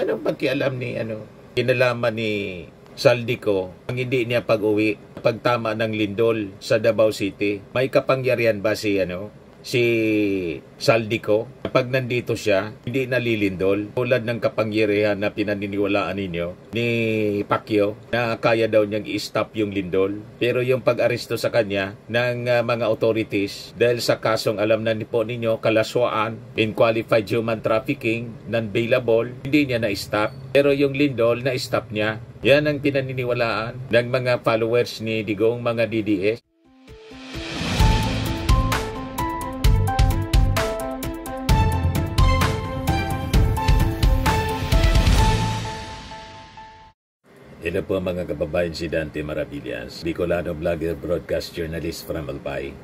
Anong pakialam ni kinalaman ni Saldico ang hindi niya pag-uwi pagtama ng lindol sa Davao City? May kapangyarihan ba si Saldico kapag nandito siya, hindi nalilindol tulad ng kapangyarihan na pinaniniwalaan ninyo ni Pacquiao na kaya daw niyang i-stop yung lindol? Pero yung pag-aresto sa kanya ng mga authorities dahil sa kasong alam na po ninyo, kalaswaan, unqualified human trafficking, non-bailable, hindi niya na-stop. Pero yung lindol, na-stop niya. Yan ang pinaniniwalaan ng mga followers ni Digong, mga DDS. Ito po mga kababayan, si Dante Maravillas, Bicolano vlogger, broadcast journalist from Albay.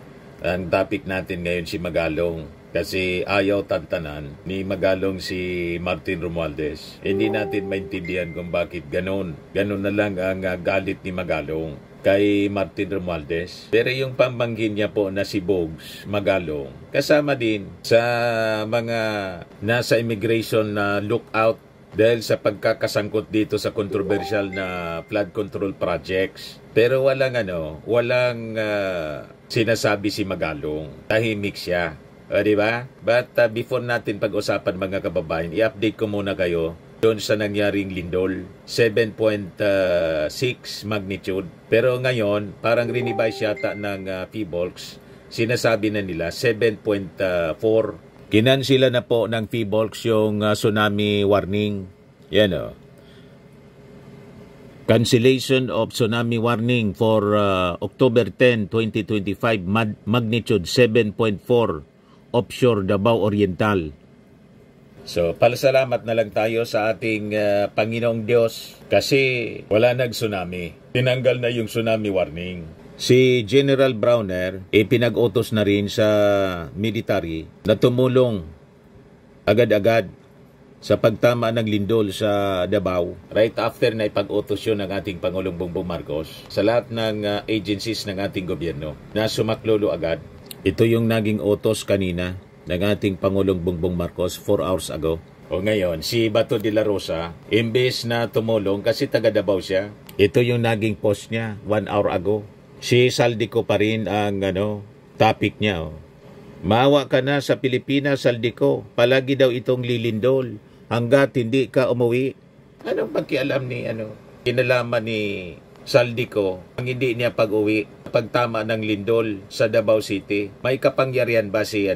Ang topic natin ngayon si Magalong, kasi ayaw tantanan ni Magalong si Martin Romualdez. Hindi natin maintindihan kung bakit ganun. Ganun na lang ang galit ni Magalong kay Martin Romualdez. Pero yung pamangkin niya po na si Bogs Magalong, kasama din sa mga nasa immigration na lookout dahil sa pagkakasangkot dito sa controversial na flood control projects. Pero walang sinasabi si Magalong. Tahimik siya. Di ba? But before natin pag-usapan mga kababayan, i-update ko muna kayo doon sa nangyaring lindol. 7.6 magnitude. Pero ngayon, parang rinivise yata ng PHIVOLCS. Sinasabi na nila 7.4. Kinansila na po ng PHIVOLCS yung tsunami warning. Yan o. Cancellation of tsunami warning for October 10, 2025, magnitude 7.4, offshore Davao Oriental. So, palasalamat na lang tayo sa ating Panginoong Diyos kasi wala nag-tsunami. Tinanggal na yung tsunami warning. Si General Browner, pinag-utos na rin sa military na tumulong agad-agad sa pagtama ng lindol sa Davao. Right after na ipag-utos yun ng ating Pangulong Bongbong Marcos sa lahat ng agencies ng ating gobyerno na sumaklolo agad. Ito yung naging utos kanina ng ating Pangulong Bongbong Marcos 4 hours ago. O ngayon, si Bato de la Rosa, imbes na tumulong kasi taga Davao siya, ito yung naging post niya 1 hour ago. Si Saldico pa rin ang topic niya. Maawa ka na sa Pilipinas, Saldico. Palagi daw itong lilindol hanggat hindi ka umuwi. Anong pakialam ni kinalaman ni Saldico ang hindi niya pag-uwi pagtama ng lindol sa Davao City? May kapangyarihan ba si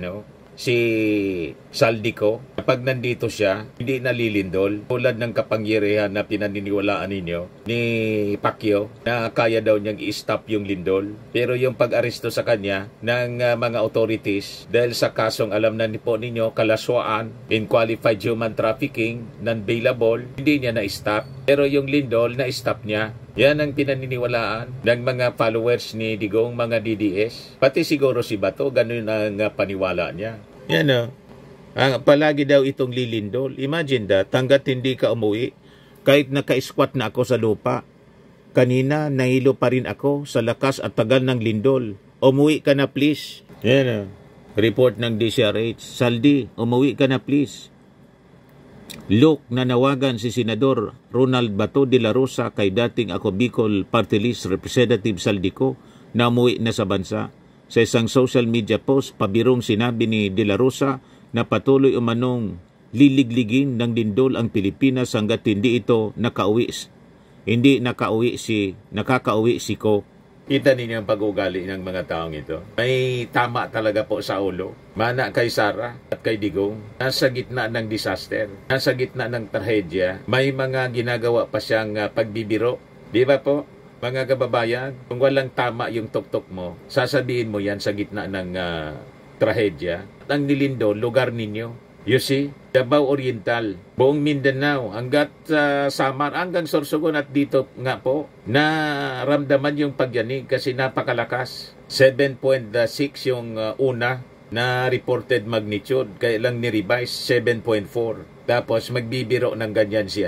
Saldico kapag nandito siya, hindi nalilindol tulad ng kapangyarihan na pinaniniwalaan ninyo ni Pacquiao na kaya daw niyang i-stop yung lindol? Pero yung pag-aresto sa kanya ng mga authorities dahil sa kasong alam na po ninyo, kalaswaan, unqualified human trafficking, non-bailable, hindi niya na-stop. Pero yung lindol, na-stop niya. Yan ang pinaniniwalaan ng mga followers ni Digong, mga DDS. Pati siguro si Bato, ganun ang paniwala niya. Yan palagi daw itong lilindol. Imagine that, hanggat hindi ka umuwi, kahit naka-squat na ako sa lupa, kanina nahilo pa rin ako sa lakas at tagal ng lindol. Umuwi ka na please. Yan report ng DCRH. Saldi, umuwi ka na please. Look, nanawagan si Senador Ronald Bato de la Rosa kay dating ako Bicol Party List Representative Saldico na umuwi na sa bansa. Sa isang social media post, pabirong sinabi ni de la Rosa na patuloy umanong liligligin ng lindol ang Pilipinas hanggat hindi ito nakakauwi si Ko. Kita ninyo ang pag-ugali ng mga taong ito. May tama talaga po sa ulo. Mana kay Sara at kay Digong. Nasa gitna ng disaster. Nasa gitna ng trahedya. May mga ginagawa pa siyang pagbibiro. Di ba po? Mga kababayan, kung walang tama yung tuktok mo, sasabihin mo yan sa gitna ng trahedya. At ang nilindol, lugar ninyo. You see, Davao Oriental, buong Mindanao, hanggat Samar, hanggang Sorsogon at dito nga po, na ramdaman yung pagyanig kasi napakalakas. 7.6 yung una na reported magnitude, kaya lang ni-revise 7.4. Tapos magbibiro ng ganyan si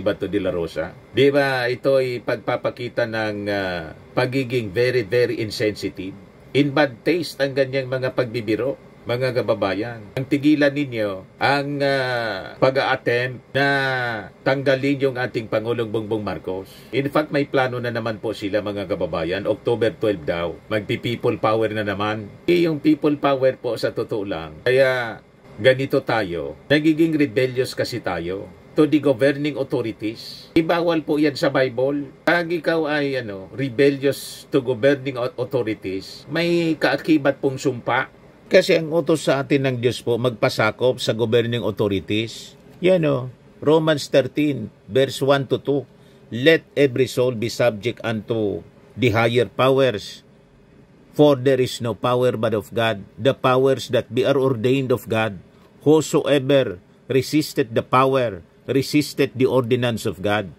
Bato de la Rosa. Di ba ito ay pagpapakita ng pagiging very, very insensitive. In bad taste ang ganyang mga pagbibiro. mga kababayan. Ang tigilan ninyo ang pag-a-attempt na tanggalin yung ating Pangulong Bongbong Marcos. In fact, may plano na naman po sila mga kababayan. October 12 daw. Magpi-people power na naman. Yung people power po sa totoo lang. Kaya ganito tayo. Nagiging rebellious kasi tayo to the governing authorities. Ibawal po yan sa Bible. Pag ikaw ay rebellious to governing authorities, may kaakibat pong sumpa. Kasi ang utos sa atin ng Diyos po, magpasakop sa governing authorities. Yan Romans 13, verse 1 to 2. Let every soul be subject unto the higher powers. For there is no power but of God. The powers that be are ordained of God. Whosoever resisted the power, resisted the ordinance of God,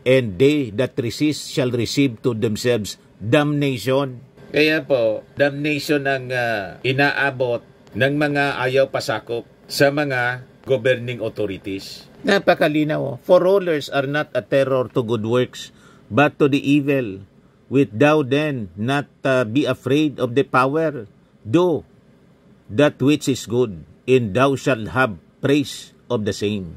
and they that resist shall receive to themselves damnation. Kaya po, damnation ang inaabot ng mga ayaw pasakop sa mga governing authorities. Napakalinaw. For rulers are not a terror to good works, but to the evil. Wilt thou then not be afraid of the power? Do that which is good, and thou shalt have praise of the same.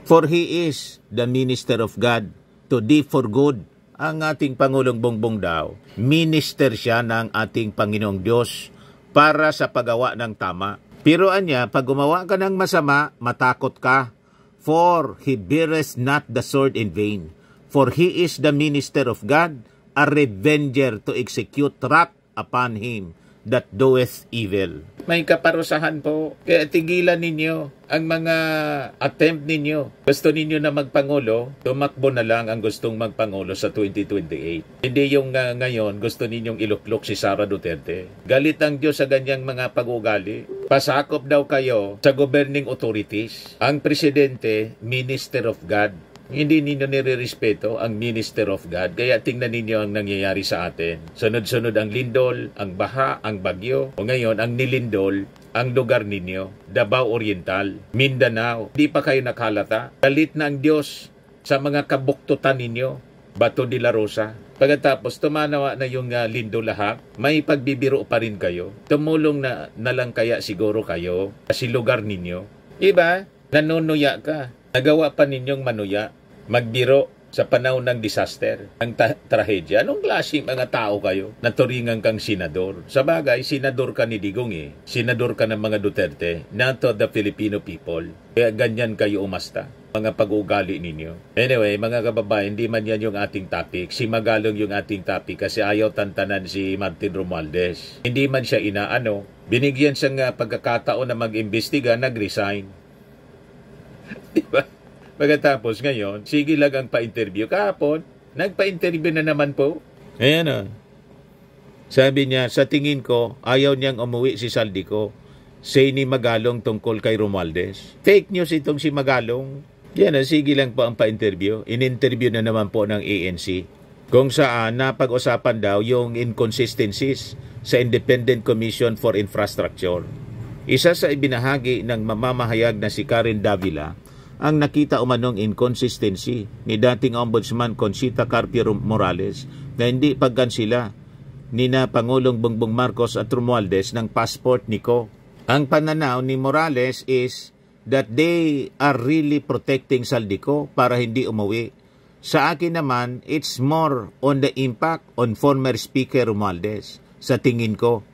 For he is the minister of God to thee for good. Ang ating Pangulong Bongbong daw, minister siya ng ating Panginoong Diyos para sa paggawa ng tama. Pero anya, pag gumawa ka ng masama, matakot ka. For he beareth not the sword in vain. For he is the minister of God, a revenger to execute wrath upon him that doeth evil. May kaparusahan po. Kaya tigilan ninyo ang mga attempt ninyo. Gusto ninyo na magpangulo, tumakbo na lang ang gustong magpangulo sa 2028. Hindi yung ngayon gusto ninyong iluklok si Sara Duterte. Galit ang Diyos sa ganyang mga pag-ugali. Pasakop daw kayo sa governing authorities. Ang presidente, minister of God. Hindi ninyo nire-respeto ang Minister of God. Kaya tingnan ninyo ang nangyayari sa atin. Sunod-sunod ang lindol, ang baha, ang bagyo. O ngayon, ang nilindol, ang lugar ninyo, Davao Oriental, Mindanao. Di pa kayo nakalata. Galit na ang Diyos sa mga kabuktutan ninyo. Bato de la Rosa. Pagkatapos, tumanawa na yung lindol lahat. May pagbibiro pa rin kayo. Tumulong na lang kaya siguro kayo kasi lugar ninyo. Iba, nanunuya ka. Nagawa pa ninyong manuya, magbiro sa panahon ng disaster, ang trahedya. Anong klaseng mga tao kayo? Naturingan kang senador. Sa bagay, senador ka ni Digong Senador ka ng mga Duterte, not of the Filipino people. Kaya ganyan kayo umasta. Mga pag-ugali ninyo. Anyway, mga kababayan, hindi man yan yung ating topic. Si Magalong yung ating topic kasi ayaw tantanan si Martin Romualdez. Hindi man siya inaano. Binigyan siyang pagkakataon na mag-imbestiga, nag-resign. Diba? Pagkatapos ngayon, sige lang ang pa-interview. Kahapon, nagpa-interview na naman po. Ayan Sabi niya, sa tingin ko, ayaw niyang umuwi si Saldico. Say ni Magalong tungkol kay Romualdez. Fake news itong si Magalong. Yan sige lang po ang pa-interview. In-interview na naman po ng ANC. Kung saan napag-usapan daw yung inconsistencies sa Independent Commission for Infrastructure. Isa sa ibinahagi ng mamamahayag na si Karen Davila ang nakita umanong inconsistency ni dating Ombudsman Conchita Carpio Morales na hindi pagkansila ni na Pangulong Bongbong Marcos at Romualdez ng passport ni Ko. Ang pananaw ni Morales is that they are really protecting Saldico para hindi umuwi. Sa akin naman, it's more on the impact on former Speaker Romualdez. Sa tingin ko,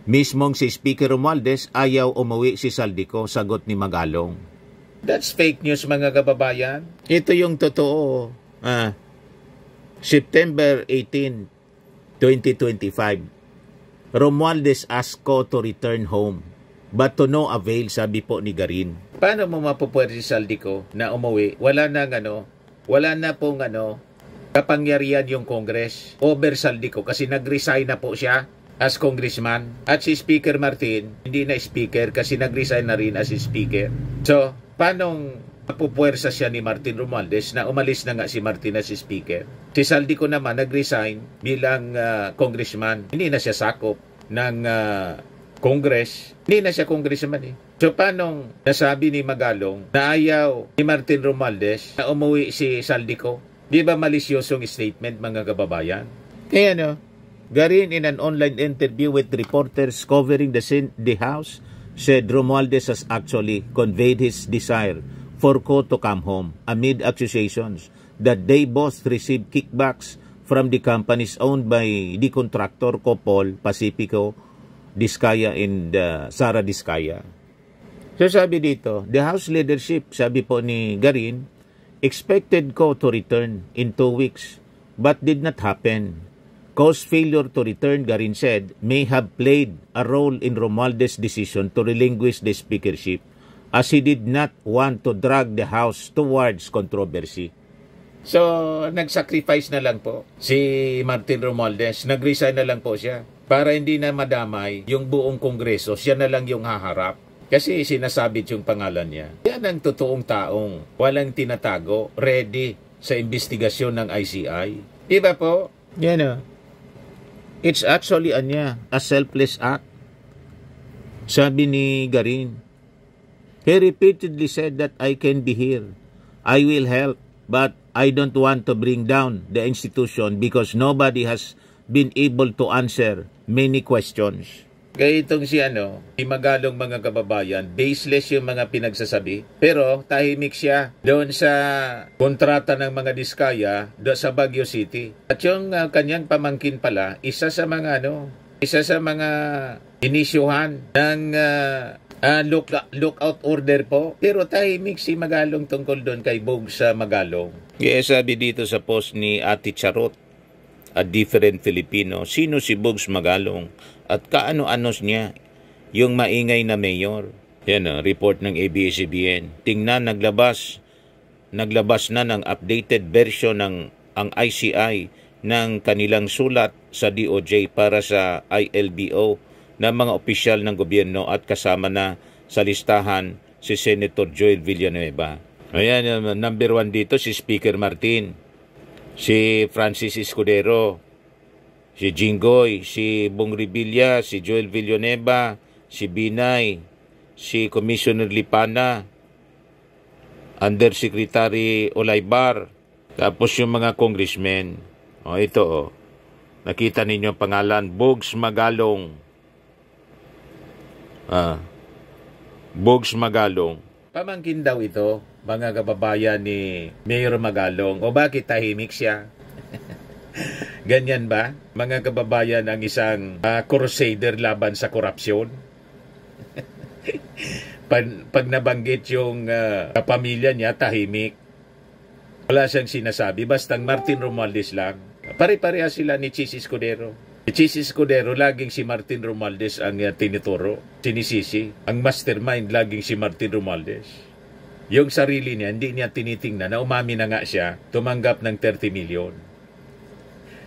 mismong si Speaker Romualdez ayaw umuwi si Saldico, sagot ni Magalong. That's fake news mga kababayan. Ito yung totoo. September 18, 2025. Romualdez asked Ko to return home. But to no avail, sabi po ni Garin. Paano mo mapupwede si Saldico na umuwi? Wala na pong kapangyarihan yung Congress over Saldico kasi nag-resign na po siya as congressman. At si Speaker Martin, hindi na speaker kasi nag-resign na rin as speaker. So, paano mapupuwersa siya ni Martin Romualdez na umalis na nga si Martin as speaker? Si Saldico naman nag-resign bilang congressman. Hindi na siya sakop ng Congress. Hindi na siya congressman So, paano nasabi ni Magalong na ayaw ni Martin Romualdez na umuwi si Saldico? Di ba malisyosong statement mga kababayan? Kaya Garin, in an online interview with reporters covering the House, said Romualdez has actually conveyed his desire for Ko to come home amid accusations that they both received kickbacks from the companies owned by the contractor Copol, Pacifico, Diskaya, and Sara Diskaya. So sabi dito, the House leadership, sabi po ni Garin, expected Ko to return in 2 weeks but did not happen. Ko's failure to return, Garin said, may have played a role in Romualdez's decision to relinquish the speakership as he did not want to drag the House towards controversy. So, nag-sacrifice na lang po si Martin Romualdez. Nag-resign na lang po siya para hindi na madamay yung buong Kongreso. Siya na lang yung haharap. Kasi sinasabit yung pangalan niya. Yan ang totoong taong walang tinatago, ready sa investigasyon ng ICI. Diba po? Yan o. It's actually a selfless act. Sabi ni Garin. He repeatedly said that I can be here. I will help, but I don't want to bring down the institution because nobody has been able to answer many questions. Kaya itong si Magalong mga kababayan, baseless yung mga pinagsasabi. Pero tahimik siya doon sa kontrata ng mga Diskaya doon sa Baguio City. At yung kanyang pamangkin pala, isa sa mga inisyuhan ng lookout order po. Pero tahimik si Magalong tungkol doon kay Bogs Magalong. Kaya sabi dito sa post ni Ate Charot, A Different Filipino, sino si Bogs Magalong at kaano-ano niya yung maingay na mayor. Yan report ng ABS-CBN. Tingnan, naglabas na ng updated version ng ang ICI ng kanilang sulat sa DOJ para sa ILBO na mga opisyal ng gobyerno at kasama na sa listahan si Senator Joel Villanueva. Ayan, number 1 dito si Speaker Martin, si Francis Escudero, si Jinggoy, si Bong Revilla, si Joel Villanueva, si Binay, si Commissioner Lipana, Undersecretary Olaybar, tapos yung mga congressmen. Ito nakita ninyo ang pangalan, Bogs Magalong. Bogs Magalong. Pamangkin daw ito, mga kababayan ni Mayor Magalong. O bakit tahimik siya? Ganyan ba, mga kababayan, ang isang crusader laban sa korupsyon? Pag nabanggit yung pamilya niya, tahimik. Wala siyang sinasabi, basta Martin Romualdez lang. Pare-pareha sila ni Chis Escudero. Si Chis Escudero, laging si Martin Romualdez ang tinuturo. Sinisisi. Ang mastermind, laging si Martin Romualdez. Yung sarili niya, hindi niya tinitingnan na umami na nga siya, tumanggap ng 30 million.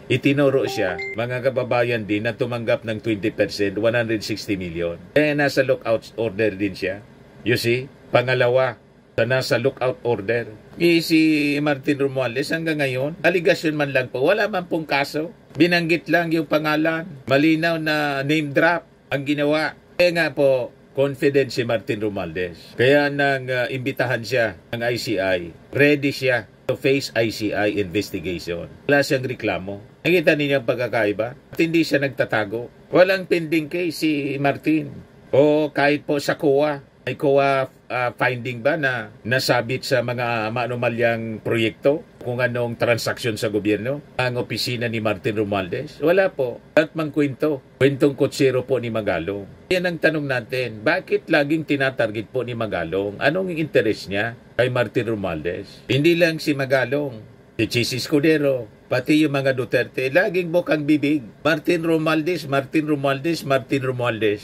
Itinuro siya, mga kababayan din, na tumanggap ng 20%, 160 million. Kaya nasa lookout order din siya. You see? Pangalawa, nasa lookout order. Si Martin Romualdez hanggang ngayon, aligasyon man lang po, wala man pong kaso. Binanggit lang yung pangalan. Malinaw na name drop ang ginawa. Kaya nga po, confident si Martin Romualdez. Kaya nang imbitahan siya ng ICI, ready siya to face ICI investigation. Wala siyang reklamo. Nakita ninyo ang pagkakaiba? At hindi siya nagtatago. Walang pending case si Martin. O kahit po sa COA, may COA finding ba na nasabit sa mga maanumalyang proyekto kung anong transaksyon sa gobyerno ang opisina ni Martin Romualdez? Wala po. At mangkwento. Kwentong kutsero po ni Magalong. Yan ang tanong natin. Bakit laging tinatarget po ni Magalong? Anong interest niya kay Martin Romualdez? Hindi lang si Magalong, si Chis Escudero, pati yung mga Duterte, laging bukang bibig. Martin Romualdez, Martin Romualdez, Martin Romualdez.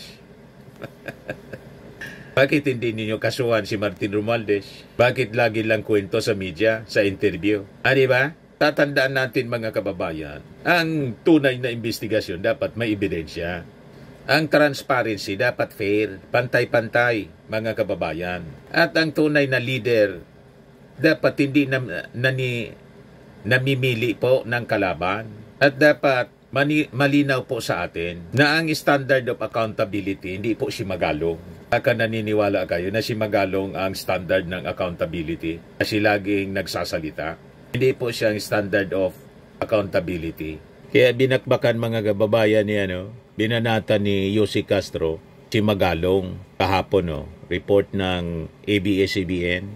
Bakit hindi ninyo kasuhan si Martin Romualdez? Bakit lagi lang kwento sa media, sa interview? Diba? Tatandaan natin, mga kababayan, ang tunay na investigasyon dapat may ebidensya. Ang transparency dapat fair, pantay-pantay, mga kababayan. At ang tunay na leader dapat hindi namimili po ng kalaban. At dapat malinaw po sa atin na ang standard of accountability hindi po si Magalong. Baka naniniwala kayo na si Magalong ang standard ng accountability kasi laging nagsasalita. Hindi po siya ang standard of accountability. Kaya binakbakan mga kababayan ni binanata ni Yossi Castro si Magalong kahapon report ng ABS-CBN.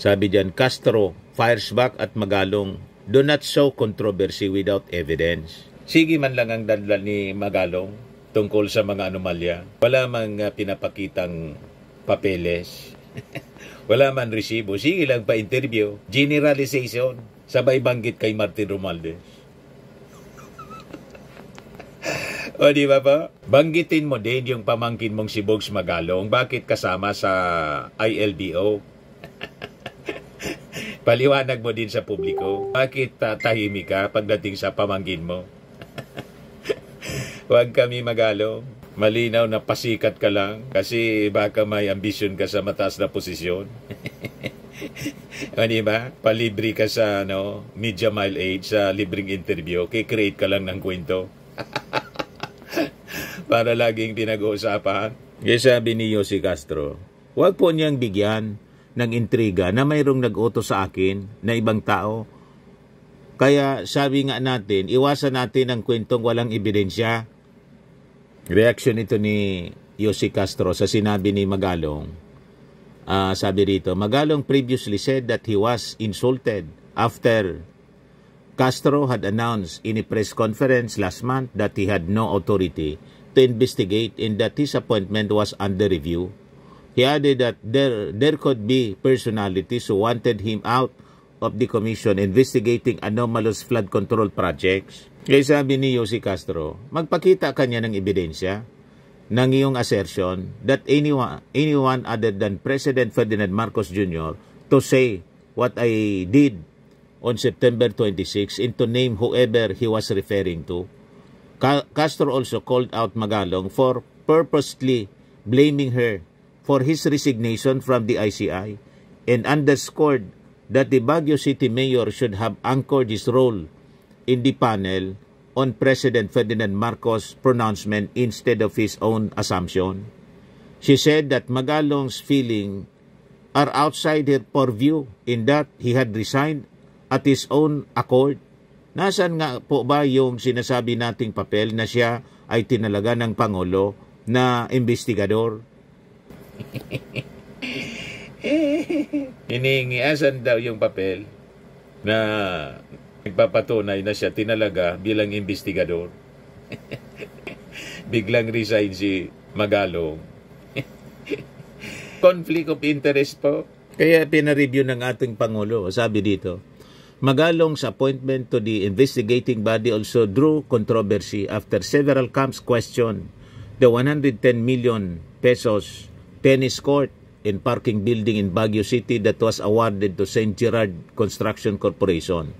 Sabi diyan, Castro fires back at Magalong do not show controversy without evidence. Sige man lang ang dadla ni Magalong tungkol sa mga anomalya. Wala mang pinapakitang papeles. Wala man resibo. Sige lang pa-interview. Generalization. Sabay banggit kay Martin Romualdez. O di ba pa? Banggitin mo din yung pamangkin mong si Bogs Magalong. Bakit kasama sa ILBO? Paliwanag mo din sa publiko. Bakit tahimik ka pagdating sa pamangkin mo? Huwag kami Magalong. Malinaw na pasikat ka lang kasi baka may ambisyon ka sa mataas na posisyon. O diba? Palibre ka sa Media Mile Age sa libreng interview. Kikreate ka lang ng kwento. Para laging pinag-uusapan. Kaya sabi ni Yossi Castro, huwag po niyang bigyan ng intriga na mayroong nag-utos sa akin na ibang tao. Kaya sabi nga natin, iwasan natin ang kwentong walang ebidensya. Reaksyon ito ni Yossi Castro sa sinabi ni Magalong. Sabi rito, Magalong previously said that he was insulted after Castro had announced in a press conference last month that he had no authority to investigate and that his appointment was under review. He added that there could be personalities who wanted him out of the commission investigating anomalous flood control projects. Kaya sabi ni Yossi Castro, magpakita kanya ng ebidensya ng iyong assertion that anyone other than President Ferdinand Marcos Jr. to say what I did on September 26 and to name whoever he was referring to. Castro also called out Magalong for purposely blaming her for his resignation from the ICI and underscored that the Baguio City Mayor should have anchored his role in the panel on President Ferdinand Marcos' pronouncement instead of his own assumption. She said that Magalong's feelings are outside her purview in that he had resigned at his own accord. Nasaan nga po ba yung sinasabi nating papel na siya ay tinalaga ng Pangulo na investigador? Iniingiasan daw yung papel na nagpapatunay na siya tinalaga bilang investigador. Biglang resign si Magalong. Conflict of interest po. Kaya pinareview ng ating Pangulo. Sabi dito, Magalong's appointment to the investigating body also drew controversy after several camps questioned the 110 million pesos tennis court and parking building in Baguio City that was awarded to St. Gerard Construction Corporation.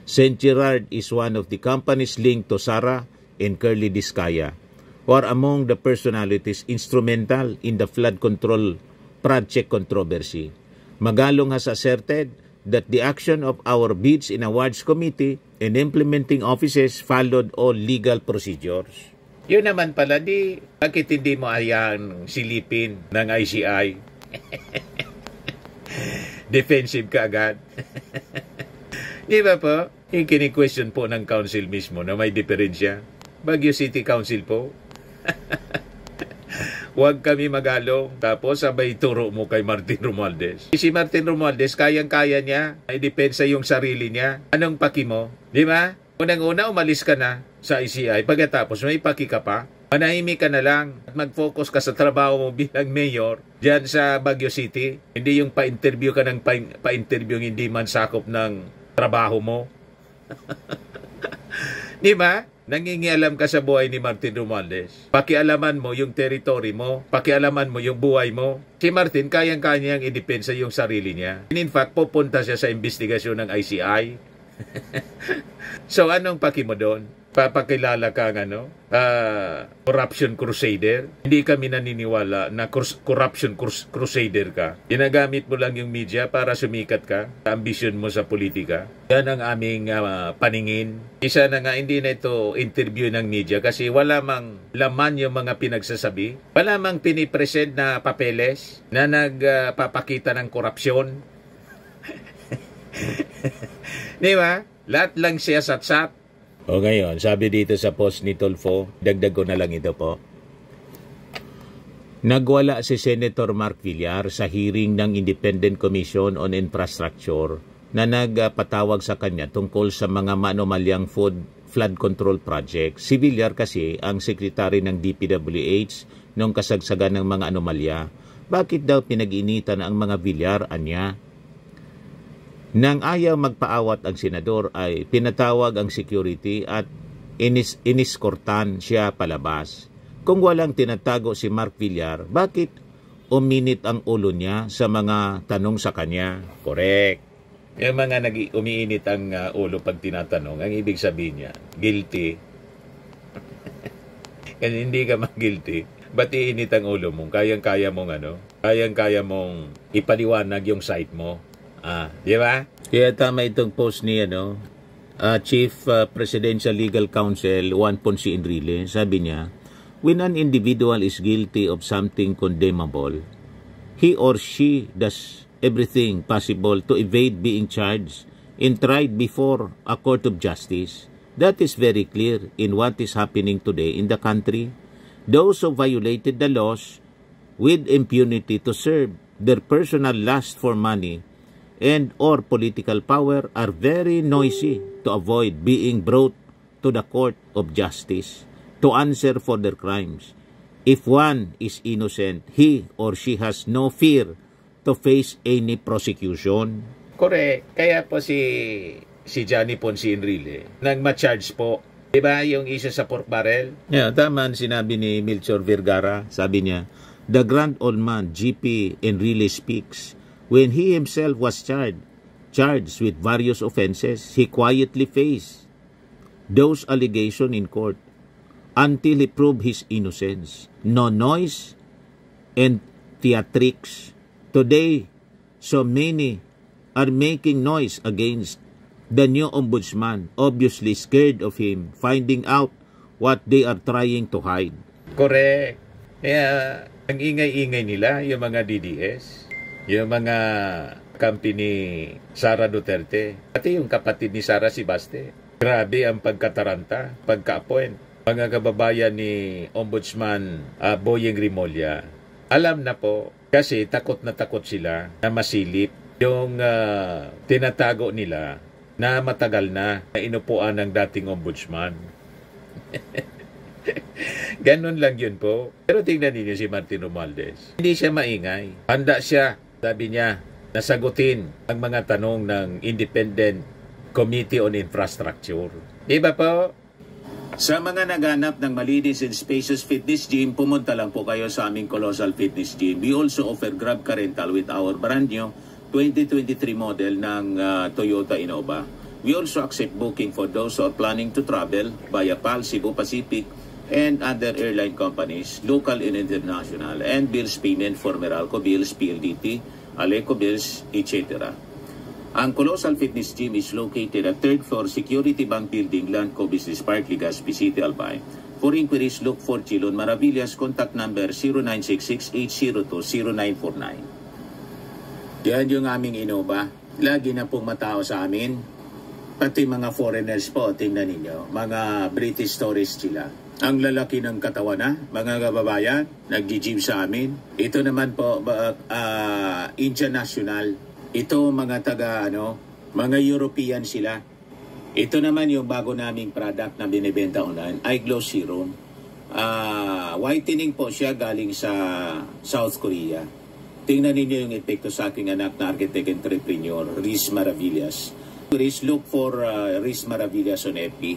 St. Gerard is one of the companies linked to Sara and Curly Discaya, who are among the personalities instrumental in the flood control project controversy. Magalong has asserted that the action of our bids and awards committee and implementing offices followed all legal procedures. Yun naman pala, bakit hindi mo ayang silipin ng ICI? Defensive ka agad. Di ba po? Yung kini-question po ng council mismo na may diferensya. Baguio City Council po. Huwag kami Magalong. Tapos sabay turo mo kay Martin Romualdez. Si Martin Romualdez, kayang-kaya niya. Ay depensa yung sarili niya. Anong paki mo? Di ba? Unang-una, umalis ka na sa ICI. Pagkatapos, may paki ka pa. Manahimik ka na lang at mag-focus ka sa trabaho mo bilang mayor dyan sa Baguio City. Hindi yung pa-interview ka ng pa-interview hindi man sakop ng trabaho mo. Di ba? Nangingialam ka sa buhay ni Martin Romualdez. Pakialaman mo yung territory mo. Pakialaman mo yung buhay mo. Si Martin, kayang-kanyang idepensa yung sarili niya. In fact, pupunta siya sa investigasyon ng ICI. So, anong paki mo doon? Papakilala ka corruption crusader. Hindi kami naniniwala na corruption crusader ka. Ginagamit mo lang yung media para sumikat ka. Ambisyon mo sa politika. Yan ang aming paningin. Isa na nga, hindi na ito interview ng media kasi wala mang laman yung mga pinagsasabi. Wala mang pinipresent na papeles na nagpapakita ng korupsyon. Di ba? Lahat lang siya satsat. O ngayon, sabi dito sa post ni Tulfo, dagdag ko na lang ito po. Nagwala si Senator Mark Villar sa hearing ng Independent Commission on Infrastructure na nagpatawag sa kanya tungkol sa mga maanomalyang flood control project. Si Villar kasi ang sekretary ng DPWH noong kasagsagan ng mga anomalya. Bakit daw pinag-initan ang mga Villar, anya? Nang ayaw magpaawat ang senador ay pinatawag ang security at iniskortan siya palabas. Kung walang tinatago si Mark Villar, bakit uminit ang ulo niya sa mga tanong sa kanya? Correct. Yung mga umiinit ang ulo pag tinatanong, ang ibig sabihin niya, guilty. Kasi hindi ka mag-guilty, ba't iinit ang ulo mo? Kayang-kaya mong ipaliwanag yung site mo. Di ba? Kaya tama itong post ni Chief Presidential Legal Counsel Juan Ponce Enrile. Sabi niya, when an individual is guilty of something condemnable, he or she does everything possible to evade being charged and tried before a court of justice. That is very clear in what is happening today in the country. Those who violated the laws with impunity to serve their personal lust for money and or political power are very noisy to avoid being brought to the court of justice to answer for their crimes. If one is innocent, he or she has no fear to face any prosecution. Correct. Kaya po si Johnny Ponce Enrile nagma-charge po. Diba yung isa sa pork barrel? Yeah, tama sinabi ni Melchor Vergara. Sabi niya, the grand old man, GP Enrile speaks. When he himself was charged with various offenses, he quietly faced those allegations in court until he proved his innocence. No noise and theatrics. Today, so many are making noise against the new ombudsman, obviously scared of him finding out what they are trying to hide. Correct. Kaya, ang ingay-ingay nila, yung mga DDS, yung mga kampi ni Sara Duterte, pati yung kapatid ni Sara Sibaste. Grabe ang pagkataranta, pagka-appoint. Mga kababayan ni Ombudsman Boyeng Rimulya, alam na po, kasi takot na takot sila na masilip yung tinatago nila na matagal na inupuan ng dating ombudsman. Ganun lang yun po. Pero tingnan niyo si Martin Romualdez. Hindi siya maingay. Handa siya, sabi niya, nasagutin ang mga tanong ng Independent Committee on Infrastructure. Di ba po? Sa mga naghanap ng malinis and spacious fitness gym, pumunta lang po kayo sa aming Colossal Fitness Gym. We also offer Grab Car Rental with our brand new 2023 model ng Toyota Innova. We also accept booking for those who are planning to travel via PAL, Cebu Pacific, and other airline companies, local and international, and bills payment for Meralco Bills, PLDT, Aleco Bills, etc. Ang Colossal Fitness Gym is located at 3rd floor Security Bank Building, Landco Business Park, Legazpi City, Albay. For inquiries, look for Chilon Maravillas. Contact number 0966-802-0949. Yan yung aming Innova. Lagi na pong matao sa amin. Pati mga foreigners po, tingnan ninyo. Mga British tourists sila. Ang lalaki ng katawan na, mga kababayan, nag-gym sa amin. Ito naman po, Indian National. Ito mga mga European sila. Ito naman yung bago naming product na binibenta online, iGlow Serum. Whitening po siya galing sa South Korea. Tingnan ninyo yung epekto sa aking anak na architect entrepreneur, Riz Maravillas. Please look for Riz Maravillas on FB.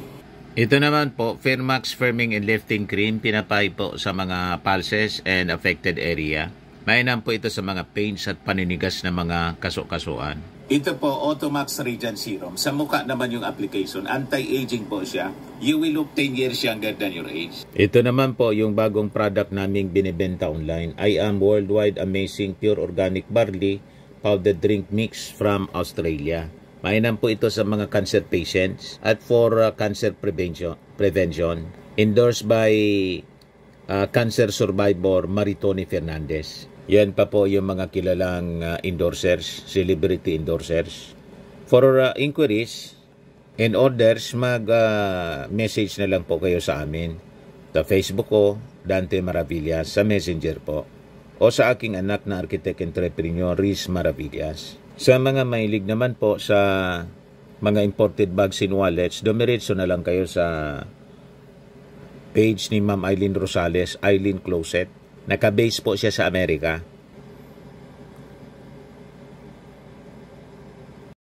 Ito naman po, Firmax Firming and Lifting Cream, pinapay po sa mga pulses and affected area. Mainam po ito sa mga pains at paninigas na mga kaso-kasuan. Ito po, Automax Radiant Serum. Sa mukha naman yung application. Anti-aging po siya. You will look 10 years younger than your age. Ito naman po yung bagong product naming binibenta online. I Am Worldwide Amazing Pure Organic Barley Powdered Drink Mix from Australia. Mainam po ito sa mga cancer patients at for cancer prevention. Endorsed by cancer survivor Maritoni Fernandez. Yan pa po yung mga kilalang endorsers, celebrity endorsers. For inquiries, In orders, mag-message na lang po kayo sa amin. Sa Facebook ko, Dante Maravillas, sa Messenger po. O sa aking anak na architect entrepreneur, Riz Maravillas. Sa mga mahilig naman po sa mga imported bags and wallets, dumiretso na lang kayo sa page ni Ma'am Eileen Rosales, Eileen Closet. Naka-base po siya sa Amerika.